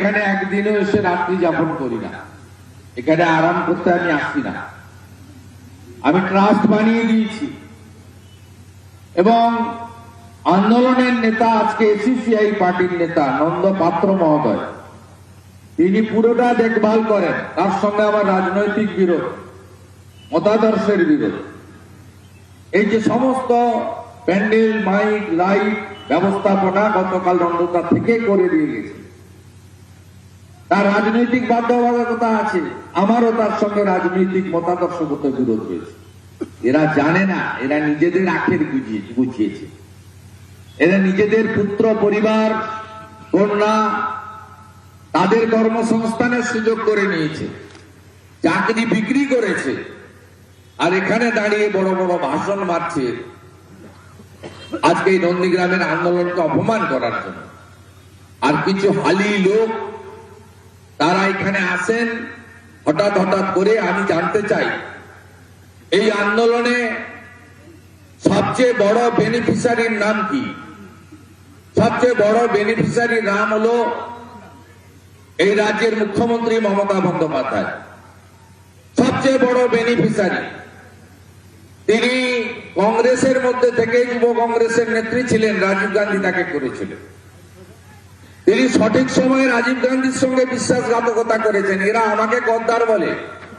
এখানে একদিনও এসে রাত্রি যাপন করি না, এখানে আরাম করতে আমি আসি না। আমি ট্রাস্ট বানিয়ে দিয়েছি এবং আন্দোলনের নেতা আজকে এসিসিআই পার্টির নেতা নন্দ পাত্র মহোদয়, তিনি পুরোটা দেখভাল করেন। তার সঙ্গে আমার রাজনৈতিক বিরোধ, মতাদর্শের বিরোধ। এই যে সমস্ত প্যান্ডেল, মাইক, লাইট ব্যবস্থাপনা গতকাল নন্দতা থেকে করে দিয়ে গেছে। তার রাজনৈতিক বাধ্যবাধকতা আছে, আমারও তার সঙ্গে রাজনৈতিক মতাদর্শগত বিরোধ রয়েছে। এরা জানে না, এরা নিজেদের আখের গুছিয়েছে। এরা নিজেদের পুত্র, পরিবার, কন্যা তাদের কর্মসংস্থানের সুযোগ করে নিয়েছে, চাকরি বিক্রি করেছে, আর এখানে দাঁড়িয়ে বড় বড় ভাষণ মারছে আজকে এই নন্দীগ্রামের আন্দোলনকে অপমান করার জন্য। আর কিছু হালি লোক তারা এখানে আসেন হঠাৎ হঠাৎ করে। আমি জানতে চাই এই আন্দোলনে সবচেয়ে বড় বেনিফিশিয়ারির নাম কি? সবচেয়ে বড় বেনিফিশিয়ারির নাম হলো এই রাজ্যের মুখ্যমন্ত্রী মমতা বন্দ্যোপাধ্যায়। সবচেয়ে বড় বেনিফিশিয়ারি তিনি। কংগ্রেসের মধ্যে থেকে যুব কংগ্রেসের নেত্রী ছিলেন, রাজীব গান্ধী তাকে করেছিলেন। তিনি সঠিক সময়ে রাজীব গান্ধীর সঙ্গে বিশ্বাসঘাতকতা করেছেন। এরা আমাকে গদ্দার বলে,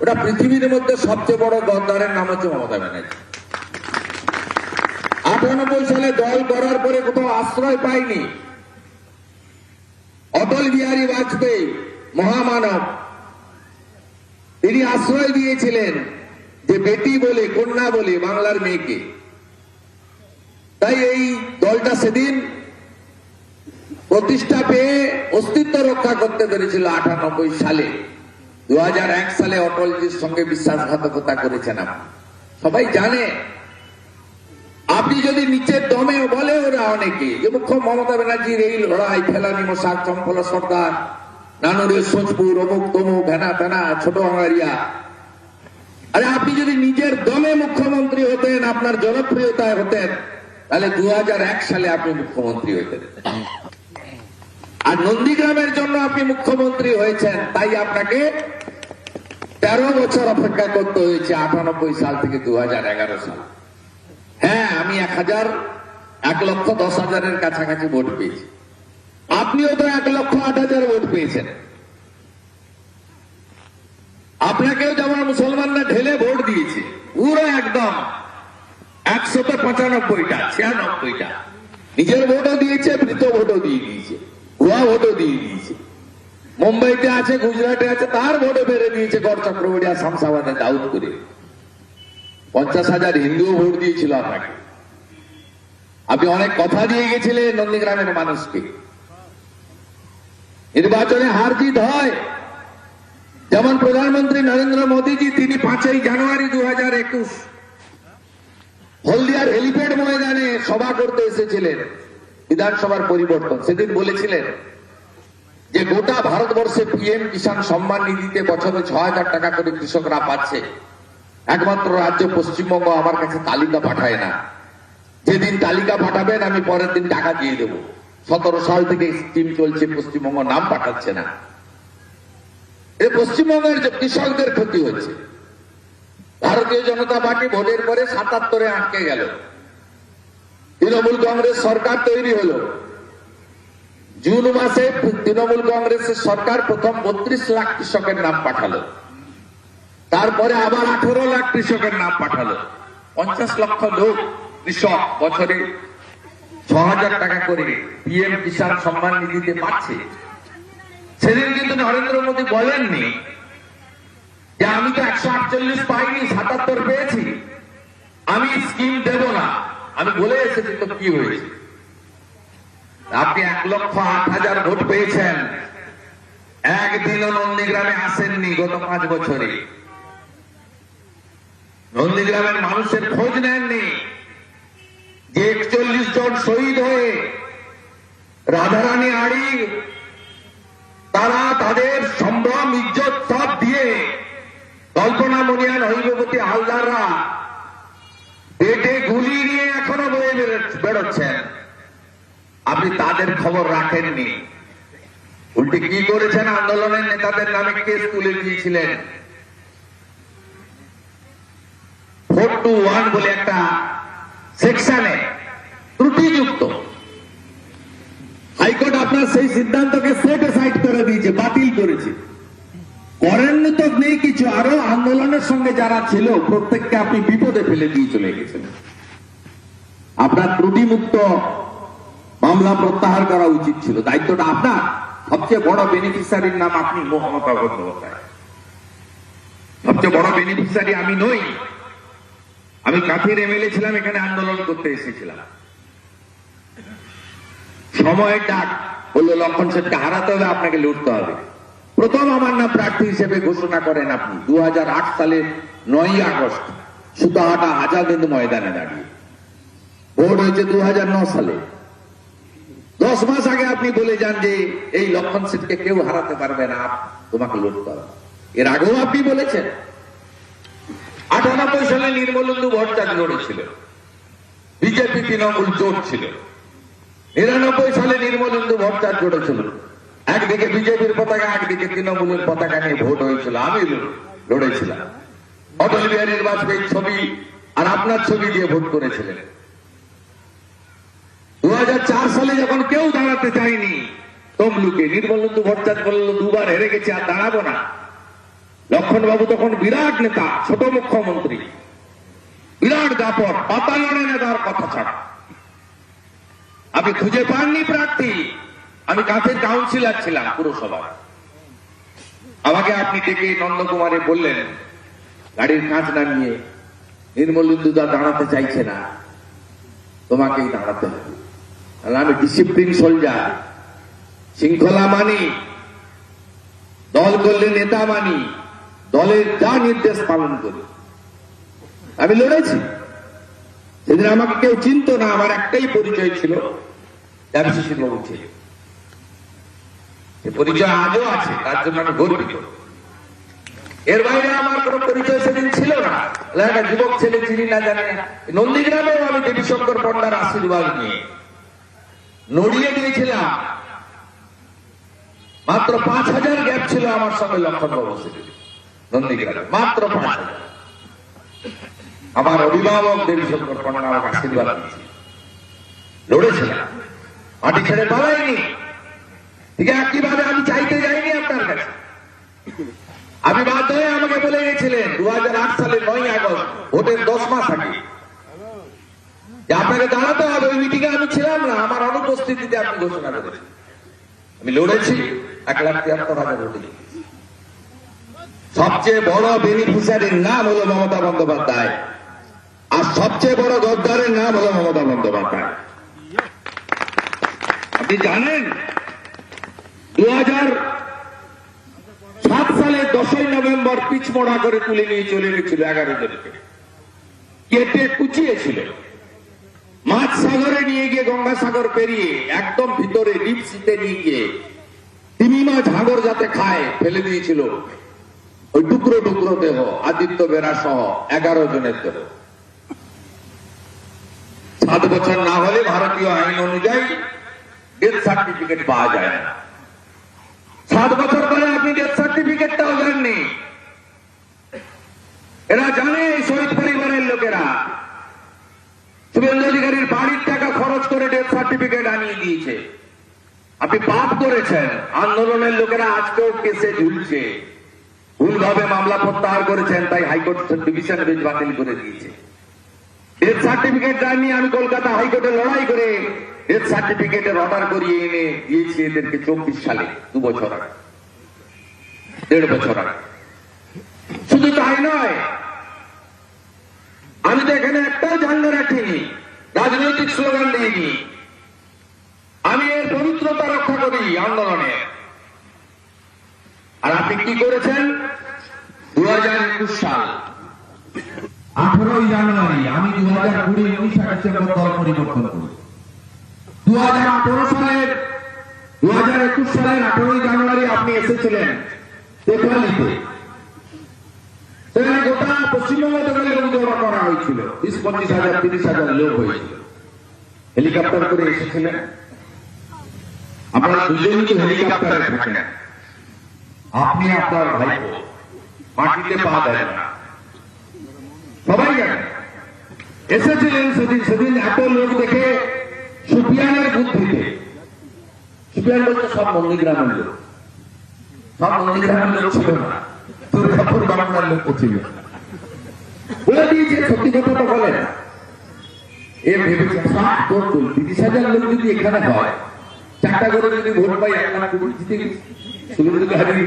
ওটা পৃথিবীর মধ্যে সবচেয়ে বড় গদ্দারের নাম হচ্ছে মমতা ব্যানার্জি। 98 সালে দল করার পরে কোথাও আশ্রয় পায়নি। অটল বিহারী বাজপেয়ী মহামানব, তিনি আশ্রয় দিয়েছিলেন যে বেটি বলে, কন্যা বলে বাংলার মেয়েকে। তাই এই দলটা সেদিন প্রতিষ্ঠা পেয়ে অস্তিত্ব রক্ষা করতে পেরেছিল 98 সালে। 2001 সালে অটলজির সঙ্গে বিশ্বাসঘাতকতা করেছেন। সবাই জানে। আপনি যদি নিচের দমে বলে ওরা অনেকে যে মুখ্য মমতা ব্যানার্জির এই লড়াই, ফেলানি মশাক, চম্পলা সর্দার, নানুরের সোজপুর, অমুক তমুক, হেনা তেনা, ছোট আঙারিয়া। আরে আপনি যদি নিজের দমে মুখ্যমন্ত্রী হতেন, আপনার জনপ্রিয়তায় হতেন, তাহলে 2001 সালে আপনি মুখ্যমন্ত্রী হতেন। আর নন্দীগ্রামের জন্য আপনি মুখ্যমন্ত্রী হয়েছেন, তাই আপনাকে 13 বছর অপেক্ষা করতে হয়েছে, 98 সাল থেকে 2011 সাল। হ্যাঁ, আমি 1,10,000-এর কাছাকাছি ভোট পেয়েছি। আপনিও তো 1,08,000 ভোট পেয়েছেন। আপনাকেও যেমন মুসলমানরা ঢেলে ভোট দিয়েছে, পুরো একদম 195টা 96টা নিজের ভোটও দিয়েছে, মৃত ভোটও দিয়ে দিয়েছে, ভুয়া ভোটও দিয়ে দিয়েছে। মুম্বাইতে আছে, গুজরাটে আছে, তার ভোটও বেড়ে দিয়েছে গড় চক্রবর্তী, শামসাবাদে, দাউদ করে। 50,000 হিন্দুও ভোট দিয়েছিল আপনাকে। আপনি অনেক কথা দিয়ে গেছিলেন নন্দীগ্রামের মানুষকে। নির্বাচনে হার জিত হয়। যেমন প্রধানমন্ত্রী নরেন্দ্র মোদীজি, তিনি 5ই জানুয়ারি 2021 হলদিয়ার হেলিপ্যাড ময়দানে সভা করতে এসেছিলেন বিধানসভার পরিবর্তন। সেদিন বলেছিলেন যে গোটা ভারতবর্ষে পিএম কিষাণ সম্মান নিধিতে বছরে 6,000 টাকা করে কৃষকরা পাচ্ছে। একমাত্র রাজ্য পশ্চিমবঙ্গ আমার কাছে তালিকা পাঠায় না। যেদিন তালিকা পাঠাবেন আমি পরের দিন টাকা দিয়ে দেব। 17 সাল থেকে স্কিম চলছে, পশ্চিমবঙ্গ নাম পাঠাচ্ছে না। এই পশ্চিমবঙ্গের কৃষকদের ক্ষতি হচ্ছে। ভারতীয় জনতা পার্টি ভোটের পরে 77-এ আটকে গেল। তৃণমূল কংগ্রেস সরকার তৈরি হলো। জুন মাসে তৃণমূল কংগ্রেসের সরকার প্রথম 32 লাখ কৃষকের নাম পাঠালো। তারপরে আবার 18 লাখ কৃষকের নাম পাঠালো। 50 লক্ষ লোক কৃষক বছরে 6,000 টাকা করে পিএম কিষাণ সম্মান নিধিতে পাচ্ছে। সেদিন কিন্তু নরেন্দ্র মোদী বলেননি যে আমি তো 148 পাইনি, 77 পেয়েছি, আমি স্কিম দেব না। আমি বলে এসেছি তো কি হয়েছে। আপনি 1,08,000 ভোট পেয়েছেন, একদিনও নন্দীগ্রামে আসেননি গত 5 বছরে। নন্দীগ্রামের মানুষের খোঁজ নেননি যে 41 জন শহীদ হয়ে রাধারানী আড়ি তারা তাদের সম্ভ্রম ইজ্জত সব দিয়ে, কল্পনা মুনিয়ান, হৈমবতী হালদাররা পেটে গুলি নিয়ে এখনো বয়ে বেরোচ্ছেন। আপনি তাদের খবর রাখেননি। উল্টে কি করেছেন, আন্দোলনের নেতাদের নামে কেস তুলে দিয়েছিলেন। 421 বলে একটা সেকশনে ত্রুটিযুক্ত। হাইকোর্ট আপনার সেই সিদ্ধান্তকে সেট অ্যাসাইড করে দিয়েছে, বাতিল করেছে। করেননি তো নেই কিছু, আরো আন্দোলনের সঙ্গে যারা ছিল প্রত্যেককে আপনি বিপদে ফেলে দিয়ে চলে গেছেন। আপনার ত্রুটিমুক্ত মামলা প্রত্যাহার করা উচিত ছিল, দায়িত্বটা আপনার। সবচেয়ে বড় বেনিফিশিয়ারির নাম আপনি, মমতা বন্দ্যোপাধ্যায়। সবচেয়ে বড় বেনিফিশিয়ারি আমি নই। আমি কাঁথির এমএলএ ছিলাম, এখানে আন্দোলন করতে এসেছিলাম। সময়ের ডাক বললো লক্ষণ সেনকে হারাতে হবে, আপনাকে লড়তে হবে। প্রথম আমার নাম প্রার্থী হিসেবে ঘোষণা করেন আপনি 2008 সালের 9ই আগস্ট সুতাহাটা আজাদ হিন্দ ময়দানে দাঁড়িয়ে। ভোট হয়েছে 2009 সালে। 10 মাস আগে আপনি বলে যান যে এই লক্ষণ সেনকে কেউ হারাতে পারবে না, তোমাকে লড়তে হবে। এর আগেও আপনি বলেছেন। 98 সালে নির্মলেন্দু ভট্টাচার্য লড়েছিল, বিজেপি তৃণমূল জোট ছিল। 99 সালে নির্মলেন্দু ভট্টাচার্য লড়েছিল, একদিকে বিজেপির পতাকা, একদিকে তৃণমূলের পতাকা নিয়ে ভোট হয়েছিল। আমি লড়েছিলাম। অটল বিহারী বাজপেয়ীর ছবি আর আপনার ছবি দিয়ে ভোট করেছিলেন। 2004 সালে যখন কেউ দাঁড়াতে চায়নি তমলুকে, নির্মলেন্দু ভট্টাচার্য বলল 2 বার হেরে গেছে, আর দাঁড়াবো না। লক্ষণবাবু তখন বিরাট নেতা, ছোট মুখ্যমন্ত্রী, বিরাট দাপট, পাতা লড়ে নেতার কথা ছাড়া। আপনি খুঁজে পাননি প্রার্থী। আমি কাঁথের কাউন্সিলর ছিলাম পুরসভায়। আমাকে আপনি ডেকে নন্দকুমারে বললেন, গাড়ির কাঁচ নামিয়ে, নির্মলেন্দু দা দাঁড়াতে চাইছে না, তোমাকেই দাঁড়াতে হবে। আমি ডিসিপ্লিন সোলজার, শৃঙ্খলা মানি, দল করলে নেতা মানি, দলের যা নির্দেশ পালন করি। আমি লড়েছি। সেদিন আমাকে কেউ চিনত না, আমার একটাই পরিচয় ছিল, দেবশিশির বাবু ছিল। পরিচয় আজও আছে, তার জন্য আমি গর্বিত। এর বাইরে আমার কোন পরিচয় সেদিন ছিল না। একটা যুবক ছেলে, চিনি না জানে না। নন্দীগ্রামেও আমি দেবীশঙ্কর পণ্ডার আশীর্বাদ নিয়ে নড়িয়ে দিয়েছিলাম। মাত্র 5000 গ্যাপ ছিল আমার সঙ্গে লক্ষণবাবু সেদিন নন্দীগ্রামে, মাত্র 5000। আমার অভিভাবক দেবীশঙ্কর পণ্ডা আমাকে আশীর্বাদ দিয়েছে। লড়েছিলাম, মাটি ছেড়ে পালাইনি। ঠিক একইভাবে আমি চাইতে যাইনি আপনার কাছে। আমি বাধ্য হয়ে আমাকে বলে গেছিলেন 2008 সালের 9ই আগস্ট, ভোটের 10 মাস আগে, যে আপনাকে দাঁড়াতে হবে। ওই মিটিংয়ে আমি ছিলাম না, আমার অনুপস্থিতিতে আপনি ঘোষণা করেছেন। আমি লড়েছি, 1,73,000 ভোটে। সবচেয়ে বড় বেনিফিশিয়ারির নাম হলো মমতা বন্দ্যোপাধ্যায়, আর সবচেয়ে বড় গদ্দারের নাম হলো মমতা বন্দ্যোপাধ্যায়। আপনি জানেন 2007 সালে 10ই নভেম্বর পিচমোড়া করে তুলে নিয়ে চলে গেছিল 11 জনকে, কেটে কুচিয়েছিল। মাছ সাগরে নিয়ে গিয়ে, গঙ্গাসাগর পেরিয়ে একদম ভিতরে ডিপসিতে নিয়ে গিয়ে তিমি মাছ হাঙর যাতে খায় ফেলে দিয়েছিল। ওই টুকরো টুকরো দেহ, আদিত্য বেরা সহ 11 জনের দেহ। 7 বছর না হলে ভারতীয় আইন অনুযায়ী ডেথ সার্টিফিকেট পাওয়া যায় না। 7 বছর পরে আপনি ডেথ সার্টিফিকেটটাও দেননি। এরা জানে, শহীদ পরিবারের লোকেরা শুভেন্দু অধিকারীর বাড়ির টাকা খরচ করে ডেথ সার্টিফিকেট আনিয়ে দিয়েছে। আপনি পাপ করেছেন। আন্দোলনের লোকেরা আজকেও কেসে ঝুলছে। ভুলভাবে মামলা প্রত্যাহার করেছেন, তাই হাইকোর্ট ডিভিশন বেঞ্চ বাতিল করে দিয়েছে। ডেথ সার্টিফিকেট নিয়ে আমি কলকাতা হাইকোর্টে লড়াই করে ডেথ সার্টিফিকেটের অর্ডার করিয়ে এনে দিয়েছি এদেরকে 24 সালে, 2 বছর আগে, 1.5 বছর আগে। শুধু তাই নয়, আমি তো এখানে একটাও ঝান্ডা রাখিনি, রাজনৈতিক স্লোগান দিইনি। আমি এর পবিত্রতা রক্ষা করি আন্দোলনে। আর আপনি কি করেছেন? 2021 সাল 18ই জানুয়ারি, আমি 2020 19 ডিসেম্বর দল পরিবর্তন করি। 2021 সালের 18ই জানুয়ারি আপনি এসেছিলেন তেতুয়ালিতে। সেখানে গোটা পশ্চিমবঙ্গ থেকে লোক জমা করা হয়েছিল, 20-25,000 30,000 লোক হয়েছিল। হেলিকপ্টার করে এসেছিলেন। আপনারা দুজনই তো হেলিকপ্টারে থাকেন, আপনি আপনার ভাইপো মাটিতে পা দেন না, সবাই জানেন। এসেছিলেন সেদিন এত লোক দেখে সুফিয়ানের বুদ্ধিতে, সুফিয়ান বলতে সব নন্দীগ্রামের লোক, সব নন্দীগ্রামের লোক ছিল না, দুর্গাপুর বাংলার লোক ছিল, বলে দিয়েছে সত্যি কথা তো বলে না। এ ভেবেছে 30,000 লোক যদি এখানে হয়, 4টা করে যদি ভোট পাই 1 লাখ কোটি জিতে গেছি, শুধু হারিয়ে